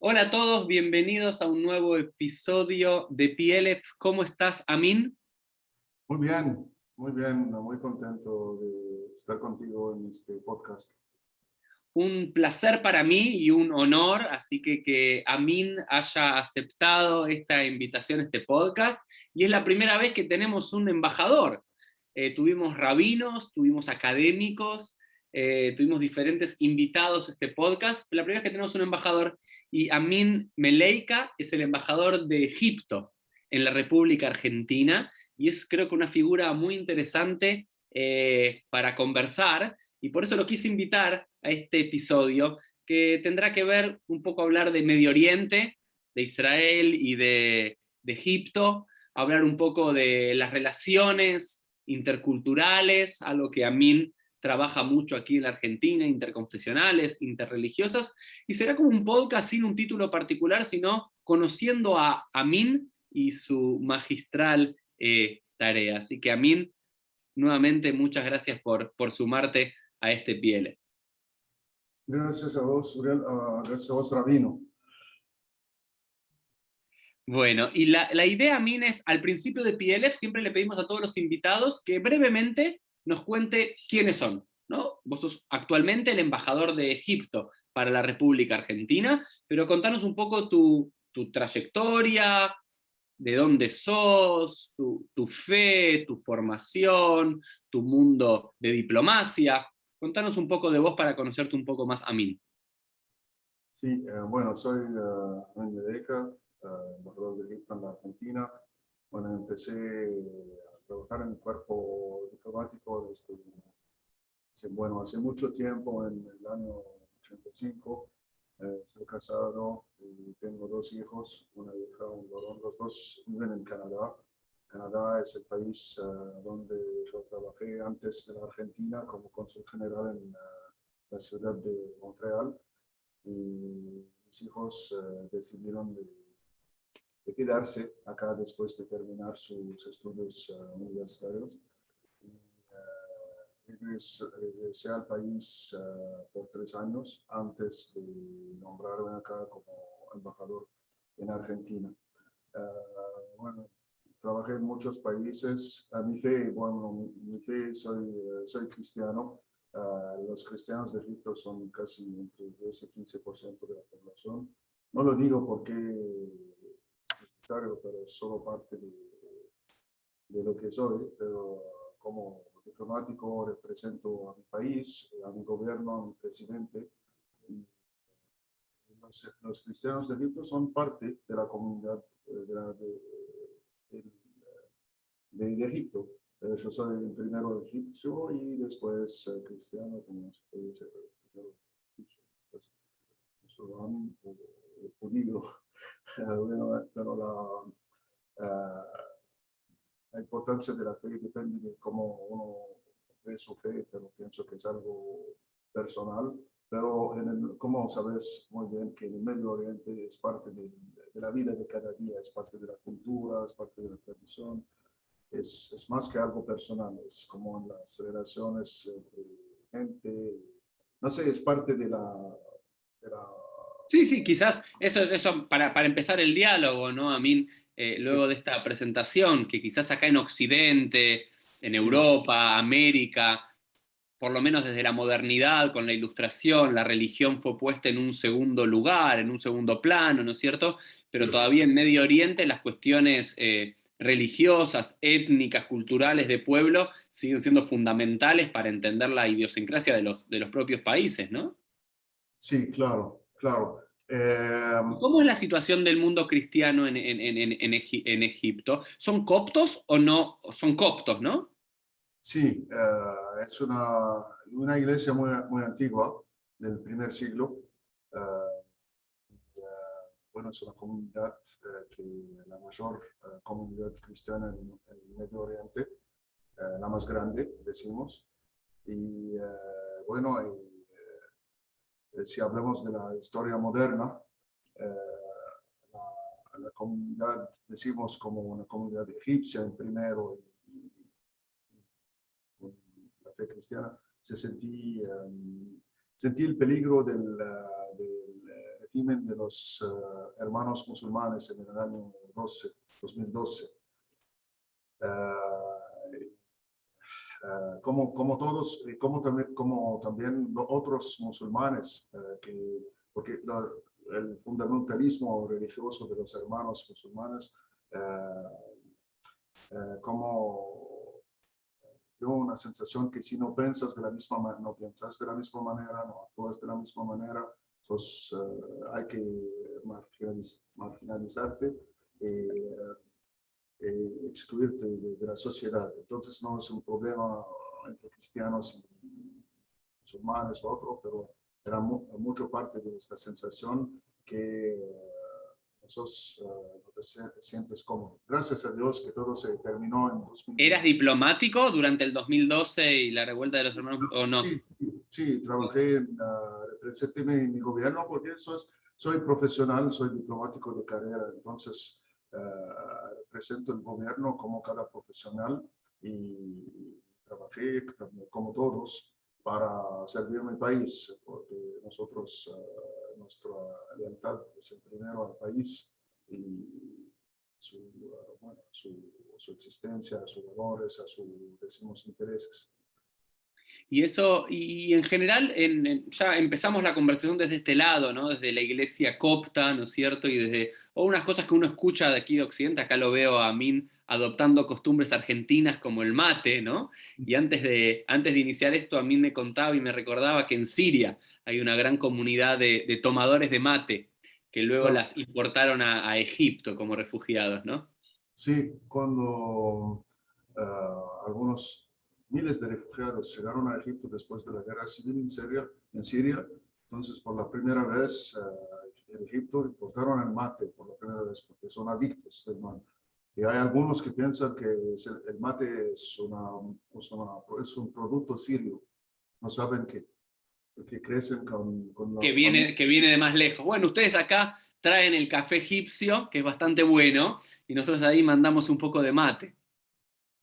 Hola a todos, bienvenidos a un nuevo episodio de PLF. ¿Cómo estás, Amin? Muy bien, muy contento de estar contigo en este podcast. Un placer para mí y un honor, así que Amin haya aceptado esta invitación a este podcast, y es la primera vez que tenemos un embajador. Tuvimos rabinos, tuvimos académicos, tuvimos diferentes invitados a este podcast, la primera vez que tenemos un embajador, y Amin Meleika es el embajador de Egipto en la República Argentina, y es creo que una figura muy interesante para conversar, y por eso lo quise invitar a este episodio, que tendrá que ver un poco hablar de Medio Oriente, de Israel y de Egipto, hablar un poco de las relaciones interculturales, algo que Amin trabaja mucho aquí en la Argentina, interconfesionales, interreligiosas, y será como un podcast sin un título particular, sino conociendo a Amin y su magistral tarea. Así que Amin, nuevamente muchas gracias por sumarte a este PLF. Gracias a vos, Uriel, gracias a vos, Rabino. Bueno, y la idea, Min, es al principio de PLF siempre le pedimos a todos los invitados que brevemente nos cuente quiénes son, ¿no? Vos sos actualmente el embajador de Egipto para la República Argentina, pero contanos un poco tu trayectoria, de dónde sos, tu fe, tu formación, tu mundo de diplomacia. Contanos un poco de vos para conocerte un poco más a mí. Sí, bueno, soy Amin Medeca, embajador de Egipto en la Argentina. Bueno, empecé a trabajar en el cuerpo diplomático hace mucho tiempo, en el año 85. Estoy casado y tengo dos hijos, una hija, un varón. Los dos viven en Canadá. Canadá es el país donde yo trabajé antes de la Argentina como cónsul general en la ciudad de Montreal. Y mis hijos decidieron de quedarse acá después de terminar sus estudios universitarios. Regresé al país por 3 años antes de nombrarme acá como embajador en Argentina. Bueno, trabajé en muchos países. Mi fe, soy cristiano. Los cristianos de Egipto son casi entre 10 y 15% de la población. No lo digo porque es necesario, pero es solo parte de lo que soy. Pero como diplomático represento a mi país, a mi gobierno, a mi presidente. Y los cristianos de Egipto son parte de la comunidad de Egipto. Yo soy primero egipcio y después cristiano, como se puede decir, primero egipcio, después musulmán o judío. Bueno, pero la importancia de la fe depende de cómo uno ve su fe, pero pienso que es algo personal. Pero como sabes muy bien que en el Medio Oriente es parte de la vida de cada día, es parte de la cultura, es parte de la tradición. Es más que algo personal, es como en las relaciones entre gente, no sé, es parte de la. Sí, sí, quizás eso para empezar el diálogo, ¿no? Amin, Sí, luego de esta presentación, que quizás acá en Occidente, en sí, Europa, América, por lo menos desde la modernidad, con la Ilustración, la religión fue puesta en un segundo lugar, en un segundo plano, ¿no es cierto? Pero todavía en Medio Oriente las cuestiones religiosas, étnicas, culturales de pueblo siguen siendo fundamentales para entender la idiosincrasia de los propios países, ¿no? sí, claro, claro. ¿Cómo es la situación del mundo cristiano en Egipto? ¿Son coptos o no? Son coptos, ¿no? Sí, es una iglesia muy antigua, del primer siglo. Eh, bueno, es una comunidad la mayor comunidad cristiana en el Medio Oriente, la más grande, decimos. Y bueno, si hablamos de la historia moderna, eh, la comunidad, decimos como una comunidad egipcia en primero, y con la fe cristiana, sentí el peligro del régimen de los hermanos musulmanes en el año 2012. Como todos, como también otros musulmanes, porque el fundamentalismo religioso de los hermanos musulmanes, como tengo una sensación que si no piensas de la misma manera, no piensas de la misma manera, no actúas de la misma manera, hay que marginalizarte, excluirte de la sociedad. Entonces no es un problema entre cristianos y musulmanes o otro, pero era mucho parte de esta sensación que no te sientes cómodo. Gracias a Dios que todo se terminó en 2000. ¿Eras diplomático durante el 2012 y la revuelta de los hermanos o no? Sí, trabajé representé mi gobierno porque soy profesional, soy diplomático de carrera, entonces represento el gobierno como cada profesional y trabajé como todos para servir mi país, porque nosotros, nuestra lealtad es el primero al país y su existencia, a sus valores, a sus intereses. Y eso, y en general, ya empezamos la conversación desde este lado, ¿no? Desde la iglesia copta, ¿no es cierto? Y desde unas cosas que uno escucha de aquí de Occidente, acá lo veo a Amin adoptando costumbres argentinas como el mate, ¿no? Y antes de iniciar esto, Amin me contaba y me recordaba que en Siria hay una gran comunidad de tomadores de mate, que luego las importaron a Egipto como refugiados, ¿no? Sí, cuando algunos miles de refugiados llegaron a Egipto después de la guerra civil en Siria, entonces por la primera vez en Egipto importaron el mate por la primera vez porque son adictos del mate. Y hay algunos que piensan que el mate es un producto sirio, no saben que crecen con la que viene de más lejos. Bueno, ustedes acá traen el café egipcio, que es bastante bueno, y nosotros ahí mandamos un poco de mate.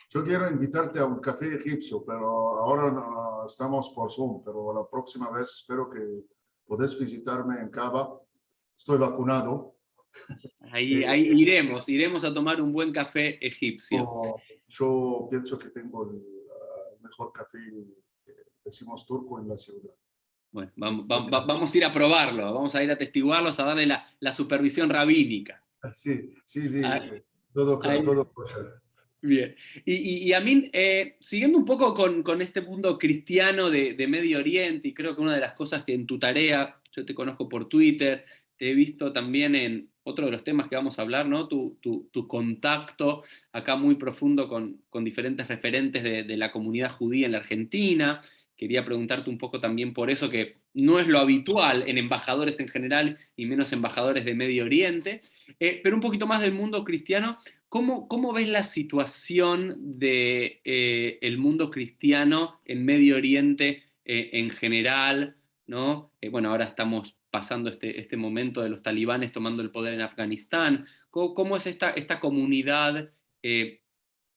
Yo quiero invitarte a un café egipcio, pero ahora no, estamos por Zoom, pero la próxima vez espero que podés visitarme en Cava. Estoy vacunado. Ahí iremos a tomar un buen café egipcio. Yo pienso que tengo el mejor café, decimos turco, en la ciudad. Bueno, vamos a ir a probarlo, vamos a ir a atestiguarlos, a darle la supervisión rabínica. Sí. Ahí, Todo ahí. kosher. Bien. Y a mí, siguiendo un poco con este mundo cristiano de Medio Oriente, y creo que una de las cosas que en tu tarea, yo te conozco por Twitter, te he visto también en otro de los temas que vamos a hablar, ¿no? Tu contacto acá muy profundo con diferentes referentes de la comunidad judía en la Argentina. Quería preguntarte un poco también por eso, que no es lo habitual en embajadores en general y menos embajadores de Medio Oriente, pero un poquito más del mundo cristiano. ¿Cómo ves la situación del el mundo cristiano en Medio Oriente en general, ¿no? Bueno, ahora estamos pasando este momento de los talibanes tomando el poder en Afganistán. ¿Cómo es esta comunidad,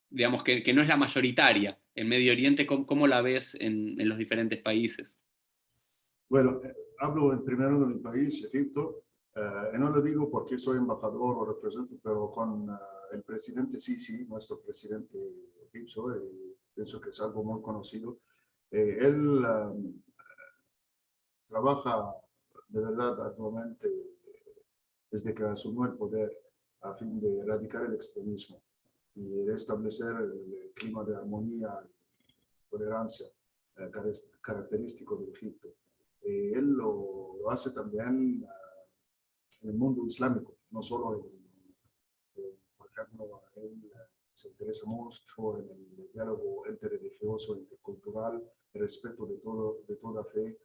digamos, que no es la mayoritaria en Medio Oriente? ¿Cómo la ves en los diferentes países? Bueno, hablo primero de mi país, Egipto. No lo digo porque soy embajador o represento, pero con el presidente Sisi, nuestro presidente egipcio, pienso que es algo muy conocido. Él trabaja de verdad actualmente desde que asumió el poder a fin de erradicar el extremismo y restablecer el clima de armonía y tolerancia característico de Egipto. Él lo hace también en el mundo islámico, no solo por ejemplo, él se interesa mucho en el diálogo interreligioso, intercultural, el respeto de toda fe.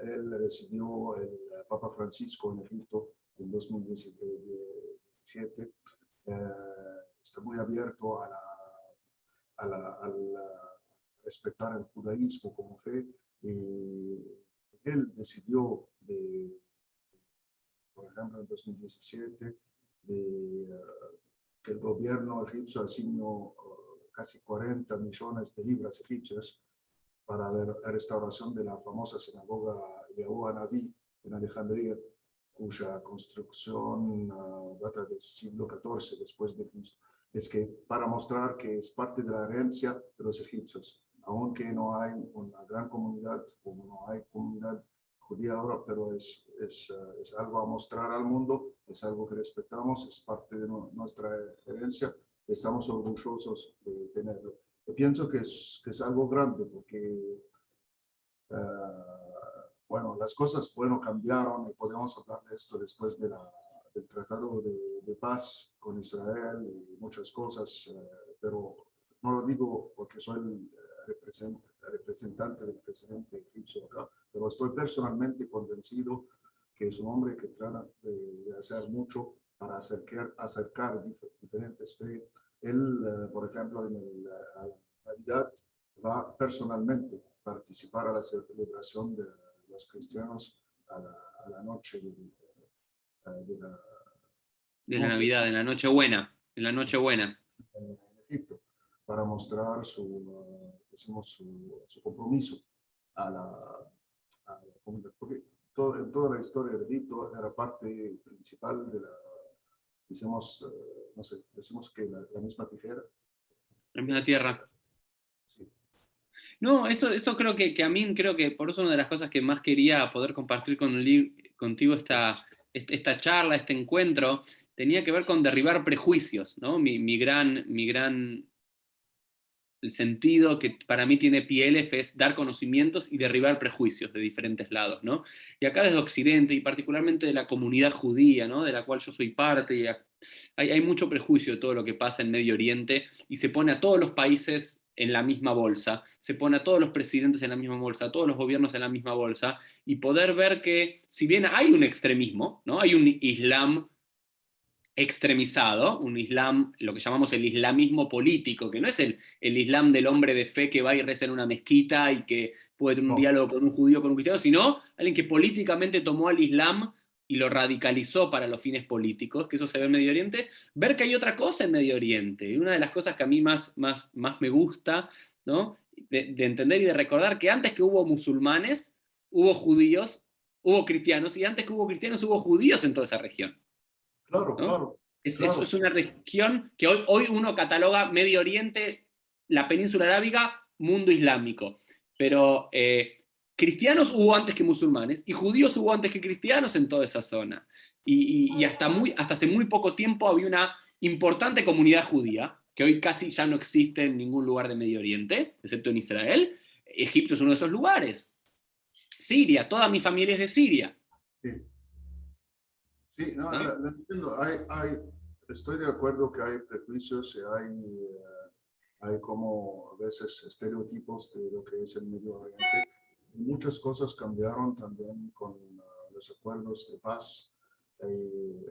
Él recibió el Papa Francisco en Egipto en 2017. Está muy abierto a respetar el judaísmo como fe. Él decidió, por ejemplo, en 2017, que el gobierno egipcio asignó casi 40 millones de libras egipcias para la restauración de la famosa sinagoga Yahuwah Naví en Alejandría. cuya construcción data del siglo XIV después de Cristo. Es que para mostrar que es parte de la herencia de los egipcios, aunque no hay una gran comunidad, o no hay comunidad judía ahora, pero es algo a mostrar al mundo, es algo que respetamos, es parte de nuestra herencia, estamos orgullosos de tenerlo. Yo pienso que es algo grande porque bueno, las cosas, bueno, cambiaron y podemos hablar de esto después del Tratado de Paz con Israel y muchas cosas, pero no lo digo porque soy el representante del presidente egipcio acá, pero estoy personalmente convencido que es un hombre que trata de hacer mucho para acercar diferentes fe. Él, por ejemplo, en la Navidad va personalmente a participar a la celebración de los cristianos a la noche de la De la no sé, Navidad, de la Nochebuena, en la Nochebuena. en Egipto, para mostrar decimos, su compromiso a la comunidad. Porque en toda la historia de Egipto era parte principal de la, decimos, no sé, decimos que la misma tijera. La misma tierra. Sí. No, esto creo que a mí, creo que por eso una de las cosas que más quería poder compartir contigo esta charla, este encuentro, tenía que ver con derribar prejuicios, ¿no? Mi gran el sentido que para mí tiene PLF es dar conocimientos y derribar prejuicios de diferentes lados, ¿no? Y acá desde Occidente, y particularmente de la comunidad judía, ¿no? De la cual yo soy parte, y hay mucho prejuicio de todo lo que pasa en Medio Oriente, y se pone a todos los países en la misma bolsa, se pone a todos los presidentes en la misma bolsa, a todos los gobiernos en la misma bolsa, y poder ver que si bien hay un extremismo, ¿no? Hay un Islam extremizado, un islam, lo que llamamos el islamismo político, que no es el islam del hombre de fe que va y reza en una mezquita y que puede tener un No, diálogo con un judío, con un cristiano, sino alguien que políticamente tomó al islam y lo radicalizó para los fines políticos, que eso se ve en Medio Oriente, ver que hay otra cosa en Medio Oriente. Y una de las cosas que a mí más me gusta, ¿no? De entender y de recordar que antes que hubo musulmanes, hubo judíos, hubo cristianos, y antes que hubo cristianos, hubo judíos en toda esa región, claro, ¿no? claro, Es claro. una región que hoy uno cataloga Medio Oriente, la península arábiga, mundo islámico. Pero cristianos hubo antes que musulmanes y judíos hubo antes que cristianos en toda esa zona. Y hasta hace muy poco tiempo había una importante comunidad judía, que hoy casi ya no existe en ningún lugar de Medio Oriente, excepto en Israel. Egipto es uno de esos lugares. Siria, toda mi familia es de Siria, Sí, sí, no, ¿no? la entiendo. Estoy de acuerdo que hay prejuicios y hay como a veces estereotipos de lo que es el Medio Oriente. Muchas cosas cambiaron también con los acuerdos de paz en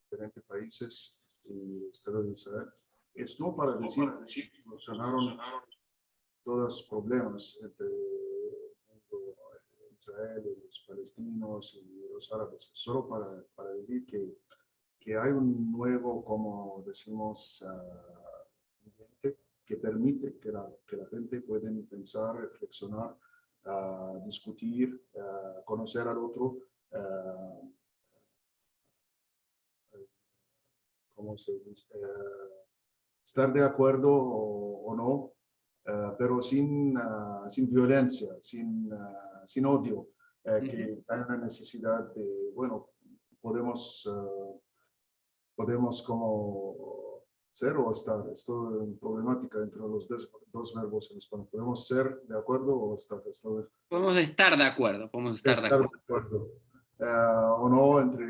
diferentes países y el Estado de Israel. Es no para decir que solucionaron todos los problemas entre Israel y los palestinos y los árabes, solo para decir que hay un nuevo, como decimos, ambiente que permite que la gente pueda pensar, reflexionar, discutir, conocer al otro, ¿cómo se dice? Estar de acuerdo o no, pero sin violencia, sin odio, que hay una necesidad de, bueno, podemos como ser o estar. Esto es problemática entre los dos verbos en español. Podemos ser de acuerdo o estar. Podemos estar de acuerdo, podemos estar de Estar de acuerdo. acuerdo. O no entre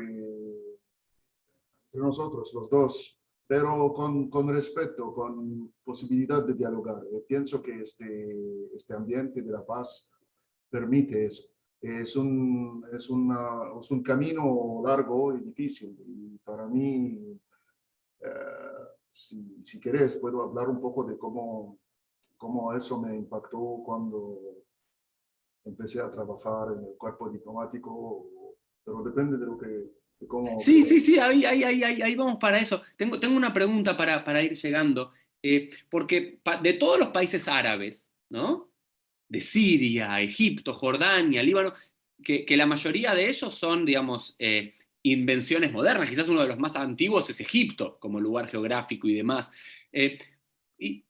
nosotros, los dos, pero con respeto, con posibilidad de dialogar. Pienso que este ambiente de la paz permite eso. Es un camino largo y difícil. Y para mí, si querés, puedo hablar un poco de cómo eso me impactó cuando empecé a trabajar en el cuerpo diplomático, pero depende de lo que, de cómo Sí, ahí vamos para eso. Tengo una pregunta para ir llegando, porque de todos los países árabes, ¿no? De Siria, Egipto, Jordania, Líbano, que la mayoría de ellos son, digamos, invenciones modernas. Quizás uno de los más antiguos es Egipto, como lugar geográfico y demás. Eh, y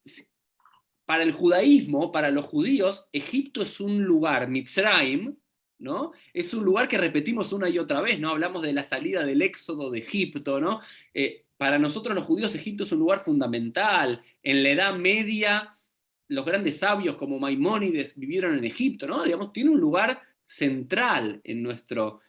para el judaísmo, para los judíos, Egipto es un lugar, Mitzrayim, ¿no? Es un lugar que repetimos una y otra vez, ¿no? Hablamos de la salida del éxodo de Egipto, ¿no? Para nosotros los judíos, Egipto es un lugar fundamental. En la Edad Media, los grandes sabios como Maimónides vivieron en Egipto, ¿no? Digamos, tiene un lugar central en nuestra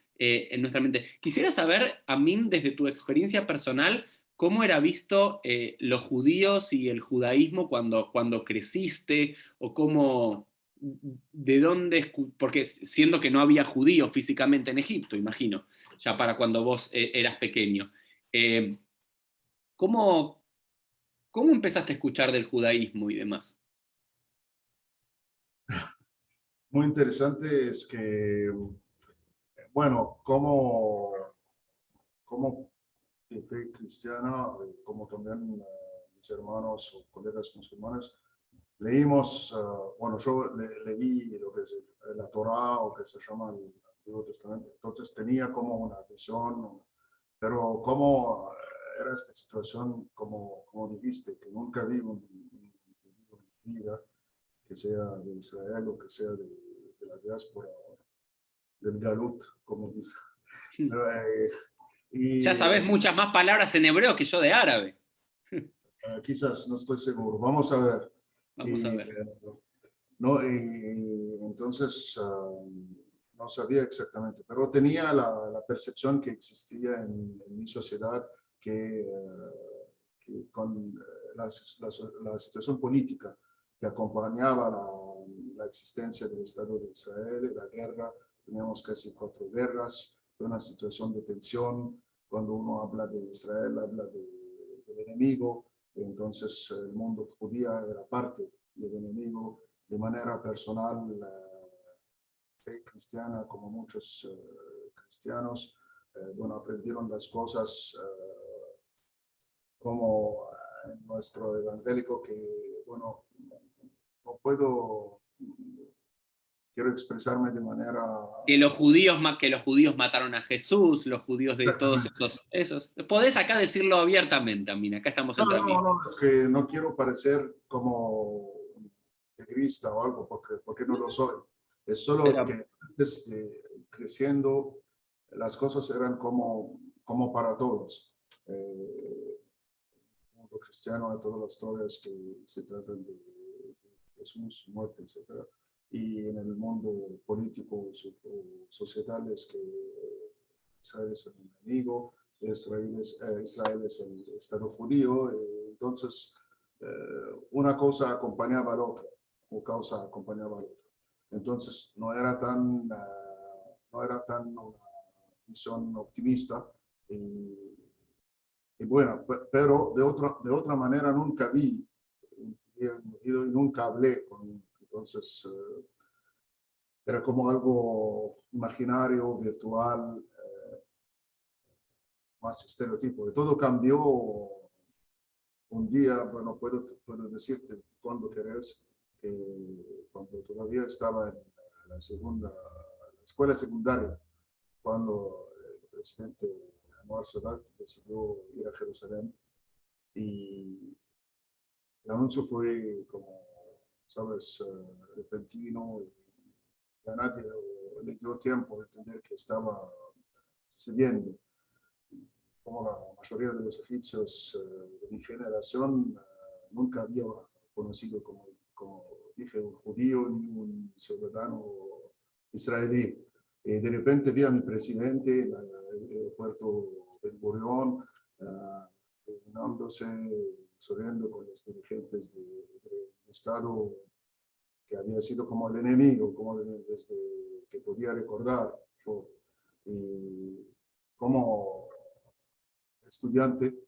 mente. Quisiera saber, Amin, desde tu experiencia personal, ¿cómo era visto los judíos y el judaísmo cuando creciste? O cómo, de dónde, porque siendo que no había judíos físicamente en Egipto, imagino, ya para cuando vos eras pequeño. Eh, ¿cómo, ¿Cómo empezaste a escuchar del judaísmo y demás? Muy interesante es que, bueno, como fe cristiana, como también mis hermanos o colegas musulmanes, leímos, bueno, yo leí lo que es la Torá o que se llama el Antiguo Testamento, entonces tenía como una visión, pero como era esta situación, como dijiste, que nunca vivo en mi vida, que sea de Israel o que sea de la diáspora, del Galut, como dice. Pero, Ya y sabes muchas más palabras en hebreo que yo de árabe. quizás, no estoy seguro, vamos a ver. Vamos a Y, ver. no, y entonces no sabía exactamente, pero tenía la percepción que existía en mi sociedad que con la situación política que acompañaba la existencia del Estado de Israel, la guerra, teníamos casi 4 guerras, una situación de tensión. Cuando uno habla de Israel, habla del enemigo, entonces el mundo judío era parte del enemigo. De manera personal, la fe cristiana, como muchos cristianos, bueno, aprendieron las cosas como en nuestro evangélico, que, bueno, no puedo, quiero expresarme de manera... Que los judíos mataron a Jesús, los judíos de todos Exactamente. esos. Podés acá decirlo abiertamente, Amina, acá estamos No, entre no, amigos. no, es que no quiero parecer como integrista o algo, porque no lo soy. Es solo Pero, que antes de creciendo, las cosas eran como para todos. El mundo cristiano, de todas las historias que se tratan de Jesús, su muerte, etc. Y en el mundo político societal es que Israel es el enemigo, Israel es el Estado judío, entonces una cosa acompañaba a la otra, o causa acompañaba a la otra. Entonces no era tan una visión optimista. Y bueno, pero de otra manera nunca vi y nunca hablé con, entonces era como algo imaginario, virtual, más estereotipo. De todo cambió un día, bueno, puedo decirte cuando querés, que cuando todavía estaba en la escuela secundaria, cuando el presidente Anwar Sadat decidió ir a Jerusalén y el anuncio fue como, sabes, repentino y a nadie le dio tiempo de entender que estaba sucediendo. Como la mayoría de los egipcios de mi generación, nunca había conocido, como dije, un judío ni un ciudadano israelí. De repente vi a mi presidente en el aeropuerto Ben Gurión, reuniéndose, sonriendo con los dirigentes del Estado, que había sido como el enemigo, como desde que podía recordar yo. Y como estudiante,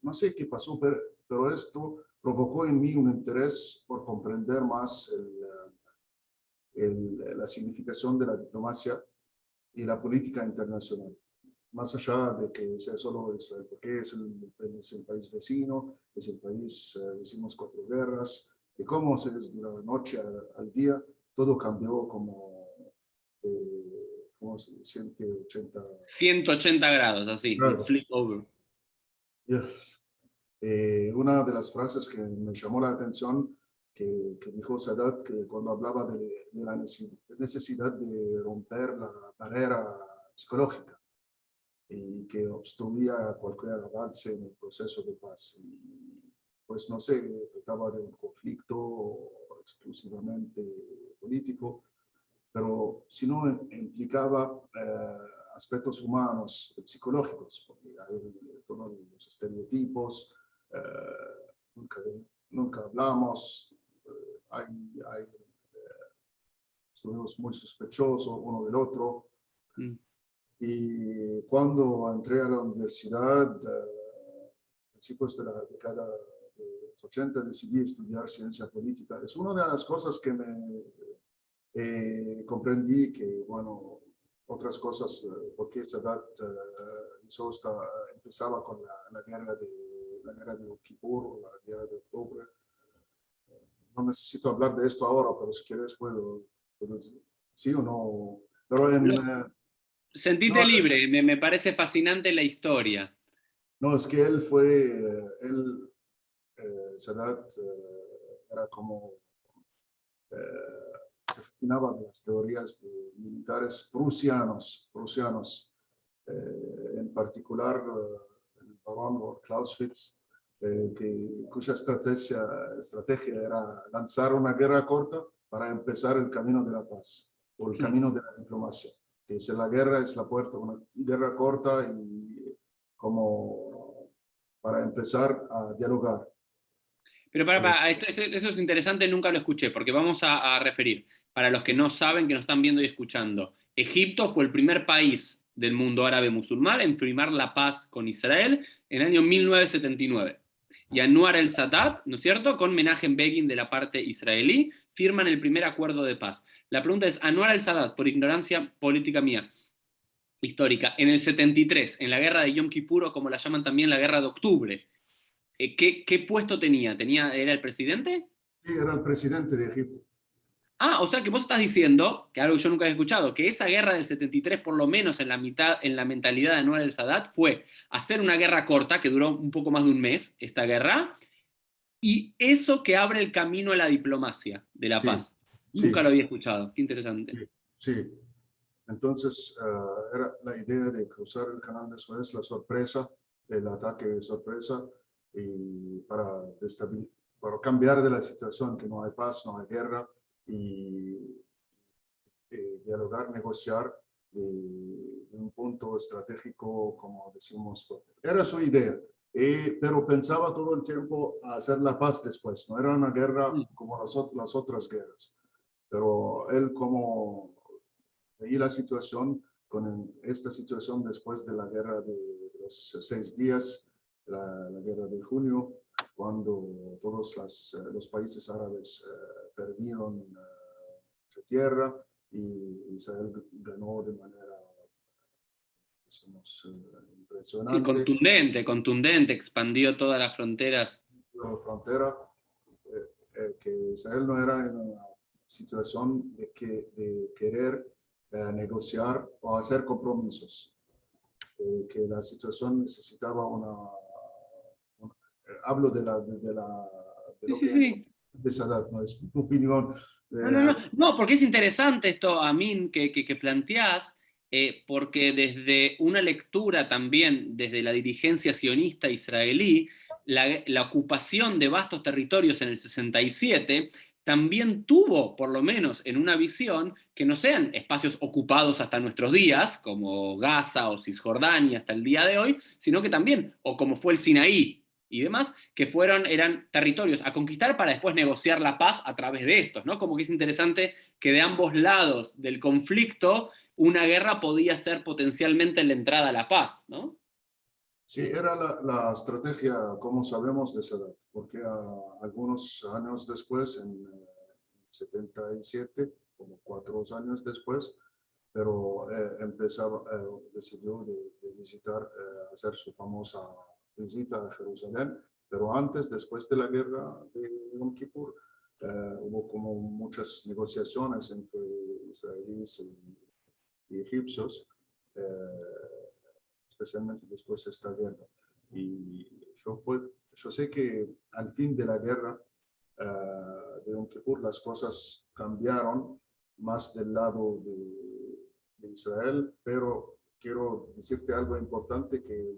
no sé qué pasó, pero esto provocó en mí un interés por comprender más la significación de la diplomacia y la política internacional, más allá de que sea solo Israel, porque es el país vecino, es el país, decimos, 4 guerras, y cómo se es de la noche al día, todo cambió como ¿cómo se dice? 180 180 grados, así, un flip grados. over. Yes. Una de las frases que me llamó la atención que dijo Sadat, que cuando hablaba de la necesidad de romper la barrera psicológica y que obstruía cualquier avance en el proceso de paz. Y, pues no sé, trataba de un conflicto exclusivamente político, pero si no implicaba aspectos humanos, psicológicos, porque hay todos los estereotipos, nunca, nunca hablamos, hay estuvimos muy sospechosos uno del otro. Mm. Y cuando entré a la universidad, a principios de la década de los 80, decidí estudiar ciencia política. Es una de las cosas que me comprendí que, bueno, otras cosas, porque Sadat empezaba con la guerra de Yom Kippur, la guerra de octubre. No necesito hablar de esto ahora, pero si quieres puedo decir sí o no. Pero Sentite no, libre, me parece fascinante la historia. no, es que él fue, Sadat era como, se fascinaba de las teorías de militares prusianos, en particular el barón Clausewitz, cuya estrategia era lanzar una guerra corta para empezar el camino de la paz o el camino de la diplomacia. Que si la guerra es la puerta, una guerra corta y como para empezar a dialogar. Pero esto es interesante, nunca lo escuché, porque vamos a referir, para los que no saben, que nos están viendo y escuchando, Egipto fue el primer país del mundo árabe musulmán en firmar la paz con Israel en el año 1979. Y Anwar el-Sadat, ¿no es cierto?, con Menachem Begin de la parte israelí, firman el primer acuerdo de paz. La pregunta es, Anwar el-Sadat, por ignorancia política mía, histórica, en el 73, en la guerra de Yom Kippur, o como la llaman también la guerra de octubre, ¿qué puesto tenía? ¿Era el presidente? Sí, era el presidente de Egipto. Ah, o sea que vos estás diciendo, que algo que yo nunca he escuchado, que esa guerra del 73, por lo menos en la mitad, en la mentalidad de Anwar el-Sadat, fue hacer una guerra corta, que duró un poco más de un mes, esta guerra, y eso que abre el camino a la diplomacia de la Sí, paz. Nunca lo sí, había escuchado, qué interesante. sí, sí. Entonces, era la idea de cruzar el canal de Suez, la sorpresa, el ataque de sorpresa, y para cambiar de la situación, que no hay paz, no hay guerra, y dialogar, negociar de un punto estratégico, como decimos, fuerte. Era su idea, pero pensaba todo el tiempo a hacer la paz después, no era una guerra como las otras guerras, pero él como veía la situación, con esta situación después de la guerra de los 6 días, la guerra de junio, cuando todos los países árabes perdieron su tierra y Israel ganó de manera, digamos, Sí, impresionante contundente, expandió todas las fronteras. la frontera, que Israel no era en una situación de querer negociar o hacer compromisos, que la situación necesitaba hablo de Sí, lo sí, que sí. de esa edad, no es mi opinión. No, porque es interesante esto, Amin, que planteás, porque desde una lectura también, desde la dirigencia sionista israelí, la ocupación de vastos territorios en el 67 también tuvo, por lo menos en una visión, que no sean espacios ocupados hasta nuestros días, como Gaza o Cisjordania hasta el día de hoy, sino que también, o como fue el Sinaí y demás, que eran territorios a conquistar para después negociar la paz a través de estos, ¿no? Como que es interesante que de ambos lados del conflicto una guerra podía ser potencialmente la entrada a la paz, ¿no? Sí, era la estrategia, como sabemos, de Sadat, porque algunos años después, en 77, como 4 años después, pero decidió de visitar, hacer su famosa visita a Jerusalén, pero antes, después de la guerra de Yom Kippur, hubo como muchas negociaciones entre israelíes y egipcios, especialmente después de esta guerra. Y yo sé que al fin de la guerra de Yom Kippur las cosas cambiaron más del lado de Israel, pero quiero decirte algo importante, que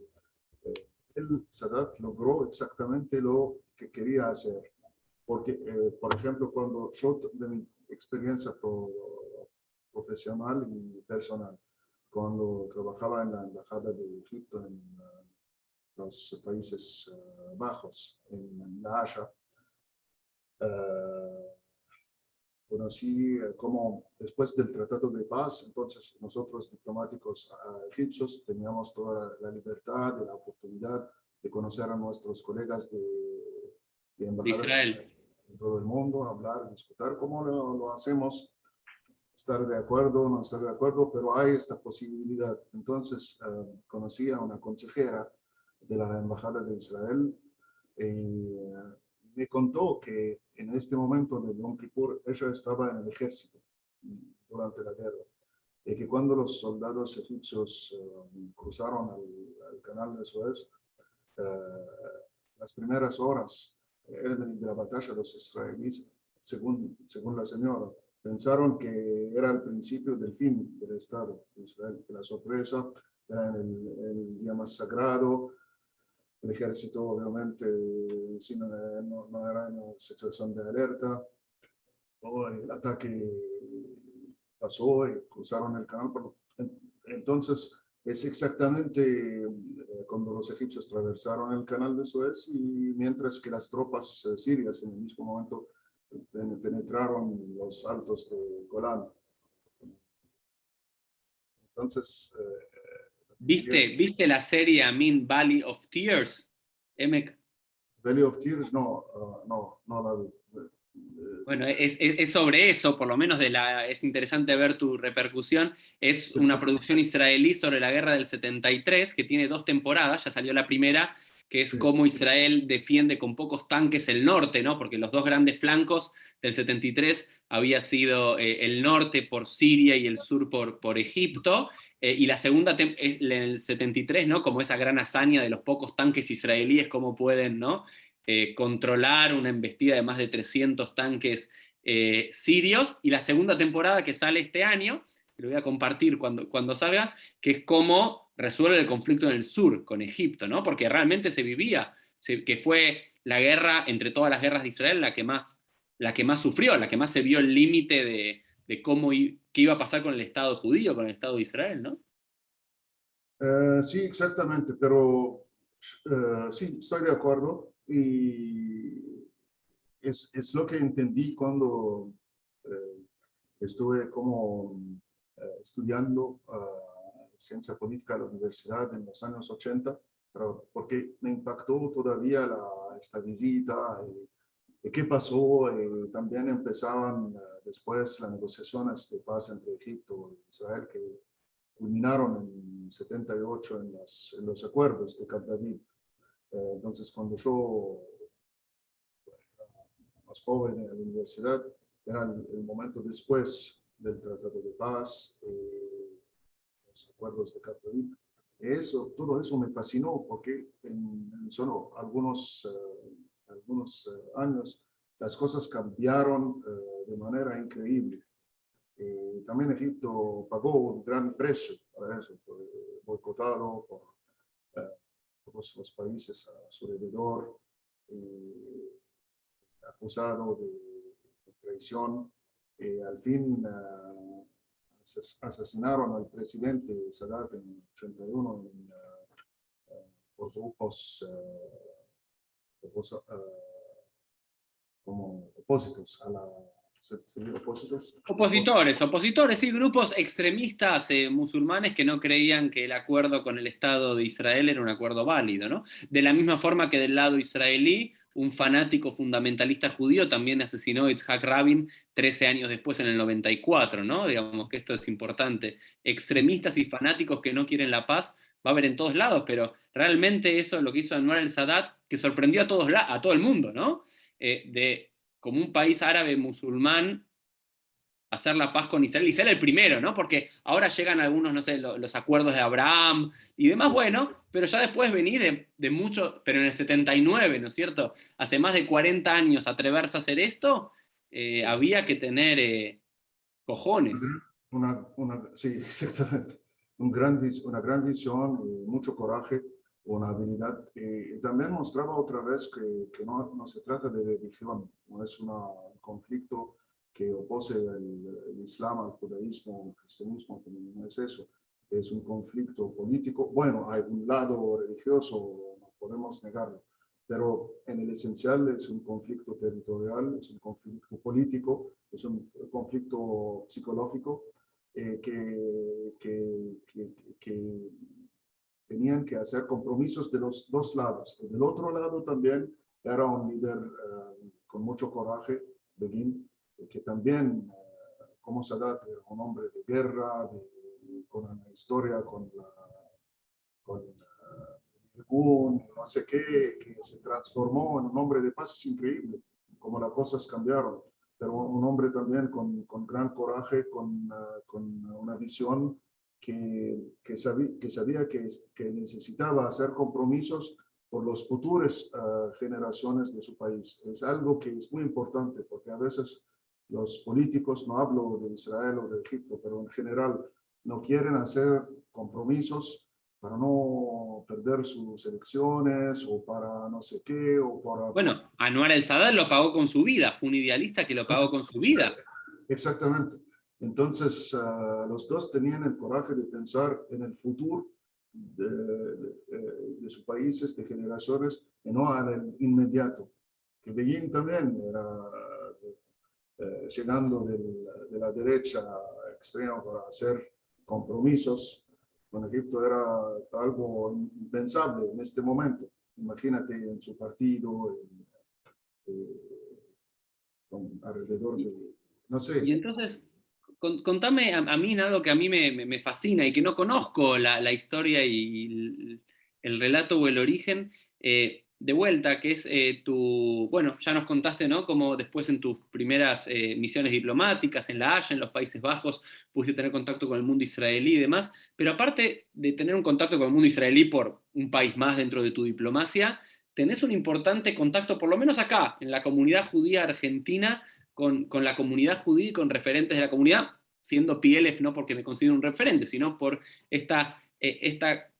el Sadat logró exactamente lo que quería hacer. Porque, por ejemplo, cuando yo, de mi experiencia profesional y personal, cuando trabajaba en la Embajada de Egipto en los Países Bajos, en La Haya, conocí cómo después del Tratado de Paz, entonces nosotros diplomáticos egipcios teníamos toda la libertad y la oportunidad de conocer a nuestros colegas de embajadas en todo el mundo, hablar, discutir cómo lo hacemos, estar de acuerdo, no estar de acuerdo, pero hay esta posibilidad. Entonces conocí a una consejera de la Embajada de Israel y me contó que en este momento de Yom Kippur ella estaba en el ejército durante la guerra, y que cuando los soldados egipcios cruzaron al canal de Suez, las primeras horas de la batalla, los israelíes, según la señora, pensaron que era el principio del fin del Estado de Israel, que la sorpresa era el día más sagrado. El ejército obviamente no era en una situación de alerta. Todo el ataque pasó y cruzaron el canal. Entonces es exactamente cuando los egipcios atravesaron el canal de Suez, y mientras que las tropas sirias en el mismo momento penetraron los altos de Golán. Entonces... ¿Viste la serie Amin Valley of Tears, Emek? Valley of Tears, no la vi. Bueno, es sobre eso, por lo menos es interesante ver tu repercusión. Es Sí. una producción israelí sobre la guerra del 73, que tiene 2 temporadas, ya salió la primera, que es cómo Israel defiende con pocos tanques el norte, ¿no? Porque los 2 grandes flancos del 73 había sido el norte por Siria y el sur por Egipto. Y la segunda es en el 73, ¿no? Como esa gran hazaña de los pocos tanques israelíes, cómo pueden, ¿no? Controlar una embestida de más de 300 tanques sirios. Y la segunda temporada que sale este año, que lo voy a compartir cuando salga, que es cómo resuelve el conflicto en el sur con Egipto, ¿no? Porque realmente se vivía, que fue la guerra, entre todas las guerras de Israel, la que más sufrió, la que más se vio el límite de qué iba a pasar con el Estado judío, con el Estado de Israel, ¿no? Sí, exactamente, pero sí, estoy de acuerdo, y es lo que entendí cuando estuve como estudiando ciencia política en la universidad en los años 80, porque me impactó todavía esta visita. ¿Qué pasó? También empezaban después las negociaciones de paz entre Egipto e Israel, que culminaron en 78 en los acuerdos de Camp David. Entonces, cuando yo era más joven en la universidad, era el momento después del Tratado de Paz, los acuerdos de Camp David. Todo eso me fascinó, porque en solo algunos años las cosas cambiaron de manera increíble. También Egipto pagó un gran precio para eso, boicotado por todos los países a su alrededor, acusado de traición. Al fin asesinaron al presidente Sadat en el 81 por grupos como opositores a la... Opositores, sí, grupos extremistas musulmanes que no creían que el acuerdo con el Estado de Israel era un acuerdo válido, ¿no? De la misma forma que del lado israelí, un fanático fundamentalista judío también asesinó a Yitzhak Rabin 13 años después, en el 94, ¿no? Digamos que esto es importante. Extremistas y fanáticos que no quieren la paz va a haber en todos lados, pero realmente eso es lo que hizo Anwar el-Sadat, que sorprendió a todo el mundo, ¿no? Como un país árabe musulmán hacer la paz con Israel y ser el primero, ¿no? Porque ahora llegan algunos, no sé, los acuerdos de Abraham y demás, bueno, pero ya después venís de mucho, pero en el 79, ¿no es cierto? Hace más de 40 años atreverse a hacer esto, había que tener cojones. Sí, exactamente. Una gran visión, mucho coraje, una habilidad. Y también mostraba otra vez que no se trata de religión, no es un conflicto que opose el Islam al judaísmo, al cristianismo, no es eso. Es un conflicto político. Bueno, hay un lado religioso, no podemos negarlo, pero en el esencial es un conflicto territorial, es un conflicto político, es un conflicto psicológico eh, que, que, que, que tenían que hacer compromisos de los dos lados. Del otro lado también era un líder con mucho coraje, Begin, que también, como Sadat, era un hombre de guerra, con una historia con Irgun, no sé qué, que se transformó en un hombre de paz. Es increíble cómo las cosas cambiaron, pero un hombre también con gran coraje, con una visión que sabía que necesitaba hacer compromisos por las futuras generaciones de su país. Es algo que es muy importante porque a veces los políticos, no hablo de Israel o de Egipto, pero en general no quieren hacer compromisos para no perder sus elecciones o para no sé qué o para... Bueno, Anwar el Sadat lo pagó con su vida, fue un idealista que lo pagó con su vida. Exactamente. Entonces, los dos tenían el coraje de pensar en el futuro de sus países, de generaciones, y no en el inmediato. Que Begin también era llegando de la derecha extrema para hacer compromisos con Egipto era algo impensable en este momento. Imagínate en su partido, alrededor de, no Y sé. entonces, contame a mí algo que a mí me fascina y que no conozco la historia y el relato o el origen, de vuelta, que es bueno, ya nos contaste, ¿no? Cómo después en tus primeras misiones diplomáticas, en La Haya, en los Países Bajos, pudiste tener contacto con el mundo israelí y demás, pero aparte de tener un contacto con el mundo israelí por un país más dentro de tu diplomacia, tenés un importante contacto, por lo menos acá, en la comunidad judía argentina, con la comunidad judía y con referentes de la comunidad, siendo PLF no porque me considero un referente, sino por esta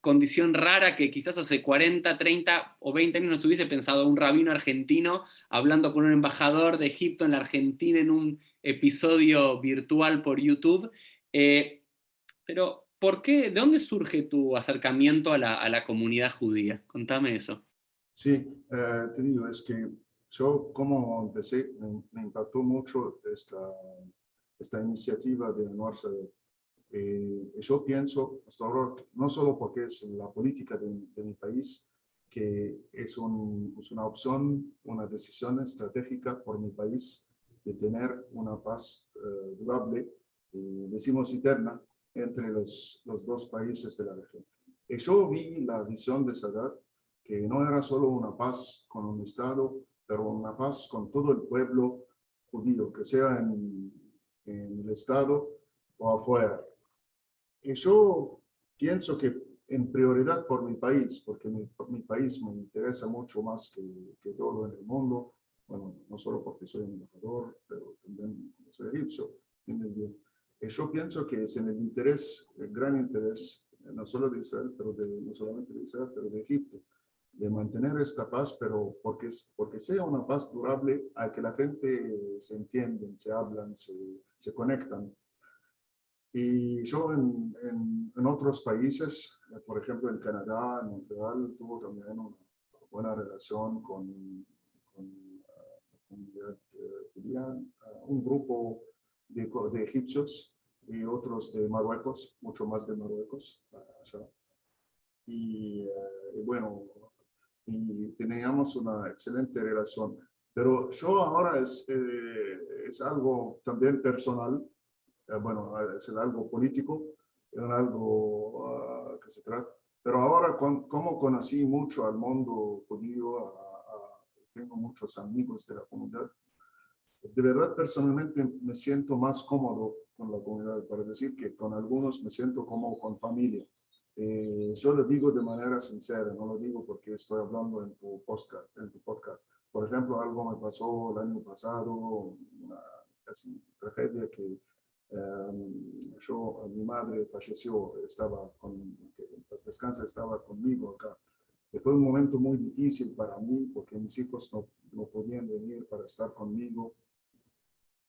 condición rara que quizás hace 40, 30 o 20 años no se hubiese pensado un rabino argentino hablando con un embajador de Egipto en la Argentina en un episodio virtual por YouTube. Pero, ¿por qué? ¿De dónde surge tu acercamiento a la comunidad judía? Contame eso. Sí, te digo, es que yo como empecé, me impactó mucho esta iniciativa de Anwar Sadat. Yo pienso hasta ahora, no solo porque es la política de mi país, que es una opción, una decisión estratégica por mi país de tener una paz durable, decimos eterna, entre los dos países de la región. Yo vi la visión de Sadat, que no era solo una paz con un Estado, pero una paz con todo el pueblo judío, que sea en el Estado o afuera. Y yo pienso que en prioridad por mi país, porque mi país me interesa mucho más que todo en el mundo, bueno, no solo porque soy un embajador, pero también soy egipcio. Y yo pienso que es en el interés, el gran interés, no solo de Israel, pero no solamente de Israel, pero de Egipto, de mantener esta paz, pero porque sea una paz durable, a que la gente se entienden, se hablan, se conectan. Y yo en otros países, por ejemplo en Canadá, en Montreal, tuvo también una buena relación con la comunidad judía, un grupo de egipcios y otros de Marruecos, mucho más de Marruecos. Allá. Y bueno, y teníamos una excelente relación. Pero yo ahora es algo también personal, bueno, es algo político, es algo que se trata. Pero ahora, como conocí mucho al mundo judío, tengo muchos amigos de la comunidad, De verdad, personalmente me siento más cómodo con la comunidad, para decir que con algunos me siento como con familia. Yo lo digo de manera sincera, no lo digo porque estoy hablando en tu podcast. Por ejemplo, algo me pasó el año pasado, una casi tragedia que mi madre falleció, que en paz descansa, estaba conmigo acá. Y fue un momento muy difícil para mí porque mis hijos no podían venir para estar conmigo.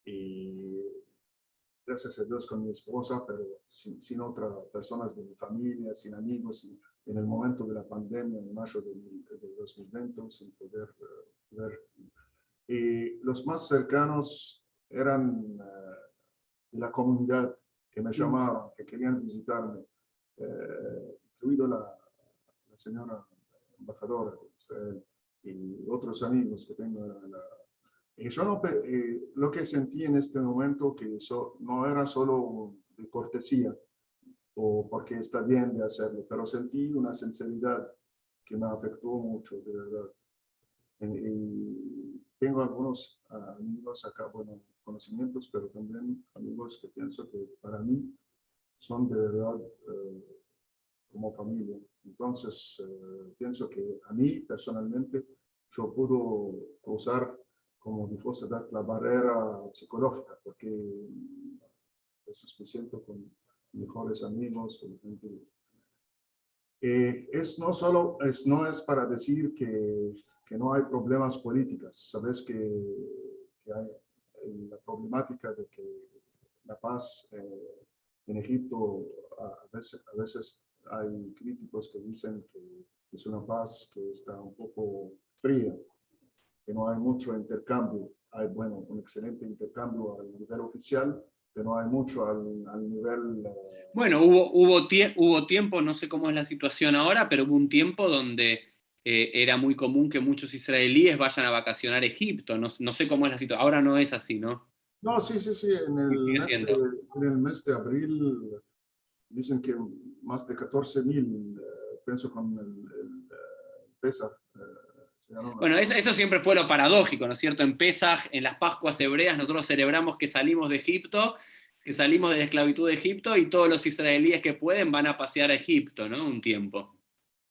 Y gracias a Dios con mi esposa, pero sin otras personas de mi familia, sin amigos, en el momento de la pandemia, en mayo de 2020, sin poder ver. Y los más cercanos eran de la comunidad que me llamaban, que querían visitarme, incluido la señora embajadora de Israel y otros amigos que tengo y yo lo que sentí en este momento que eso no era solo de cortesía o porque está bien de hacerlo, pero sentí una sinceridad que me afectó mucho, de verdad. Y tengo algunos amigos acá, bueno, conocimientos, pero también amigos que pienso que para mí son de verdad como familia. Entonces, pienso que a mí personalmente yo puedo cruzar, como dijo Sadat, la barrera psicológica, porque a veces me siento con mejores amigos, con gente. No es para decir que no hay problemas políticos. Sabes que hay la problemática de que la paz en Egipto, a veces hay críticos que dicen que es una paz que está un poco fría, que no hay mucho intercambio. Hay, bueno, un excelente intercambio al nivel oficial, pero no hay mucho al nivel... Bueno, hubo tiempo, no sé cómo es la situación ahora, pero hubo un tiempo donde era muy común que muchos israelíes vayan a vacacionar a Egipto. No, no sé cómo es la situación. Ahora no es así, ¿no? No, sí, sí, sí. Sigue siendo. En el mes de abril dicen que más de 14.000, pienso con el Pesaj, Bueno, eso siempre fue lo paradójico, ¿no es cierto? En Pesaj, en las Pascuas hebreas, nosotros celebramos que salimos de Egipto, que salimos de la esclavitud de Egipto, y todos los israelíes que pueden van a pasear a Egipto, ¿no? Un tiempo.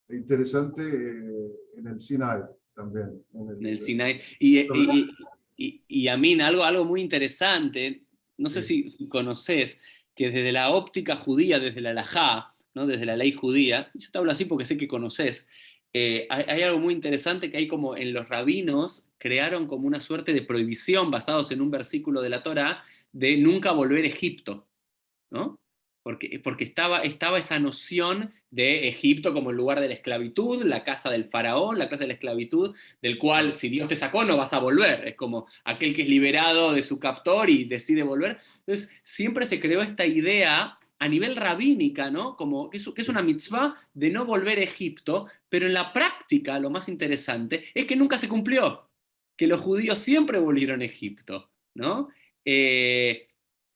Interesante en el Sinai también. En el Sinai. Y a mí algo muy interesante, no sé Sí, si conoces, que desde la óptica judía, desde la halajá, ¿no? Desde la ley judía, yo te hablo así porque sé que conoces, hay algo muy interesante que hay como en los rabinos crearon como una suerte de prohibición basados en un versículo de la Torá de nunca volver a Egipto, ¿no? Porque estaba esa noción de Egipto como el lugar de la esclavitud, la casa del faraón, la casa de la esclavitud, del cual si Dios te sacó no vas a volver. Es como aquel que es liberado de su captor y decide volver. Entonces siempre se creó esta idea a nivel rabínica, ¿no? Como que es una mitzvah de no volver a Egipto, pero en la práctica lo más interesante es que nunca se cumplió, que los judíos siempre volvieron a Egipto, ¿no? sí,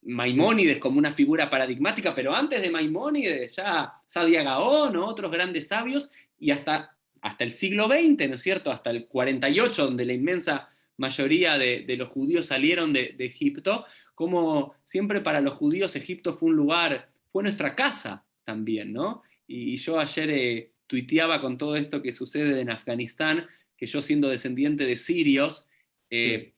Maimónides como una figura paradigmática, pero antes de Maimónides ya Sadia Gaón o otros grandes sabios, y hasta el siglo XX, ¿no es cierto? Hasta el 48, donde la inmensa mayoría de los judíos salieron de Egipto, como siempre para los judíos Egipto fue un lugar, fue nuestra casa también, ¿no? Y yo ayer tuiteaba con todo esto que sucede en Afganistán, que yo siendo descendiente de sirios, sí. eh,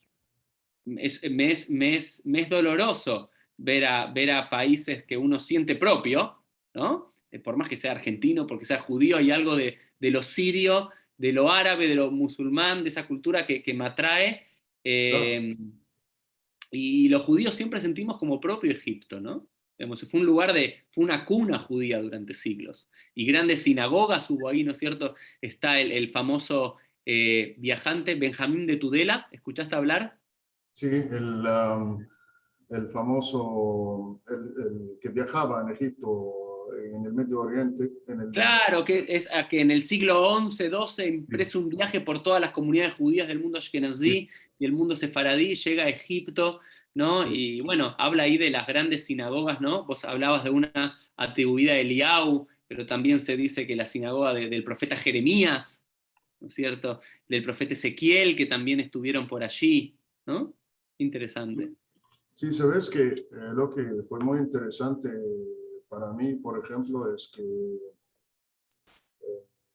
me es doloroso ver a países que uno siente propio, ¿no? Por más que sea argentino, porque sea judío, hay algo de lo sirio, de lo árabe, de lo musulmán, de esa cultura que me atrae. Claro. eh, y los judíos siempre sentimos como propio Egipto, ¿no? Digamos, fue una cuna judía durante siglos. Y grandes sinagogas hubo ahí, ¿no es cierto? Está el famoso viajante Benjamín de Tudela, ¿escuchaste hablar? Sí, el famoso, el que viajaba en Egipto, en el Medio Oriente, Claro, que en el siglo XI, XII sí, empresa un viaje por todas las comunidades judías del mundo sí, ashkenazí y el mundo sefaradí, llega a Egipto, ¿no? sí, Y bueno, habla ahí de las grandes sinagogas, ¿no? Vos hablabas de una atribuida a Eliau, pero también se dice que la sinagoga del profeta Jeremías, ¿no es cierto? Del profeta Ezequiel, que también estuvieron por allí, ¿no? Interesante. Sí, sabes que lo que fue muy interesante para mí, por ejemplo, es que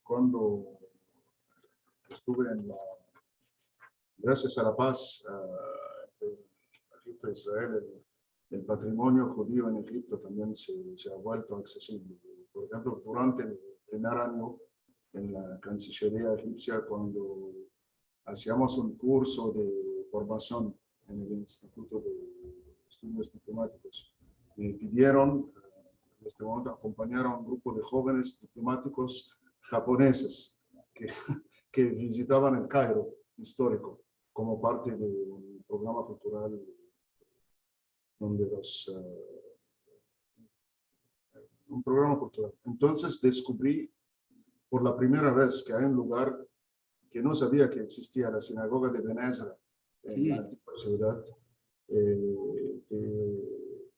cuando estuve gracias a la paz entre Egipto e Israel, el patrimonio judío en Egipto también se ha vuelto accesible. Por ejemplo, durante el primer año en la Cancillería egipcia, cuando hacíamos un curso de formación en el Instituto de Estudios Diplomáticos, me pidieron, en este momento, acompañar a un grupo de jóvenes diplomáticos japoneses que, que visitaban el Cairo histórico como parte de un programa cultural donde un programa cultural. Entonces descubrí por la primera vez que hay un lugar que no sabía que existía, la sinagoga de Ben Ezra, en la antigua ciudad, que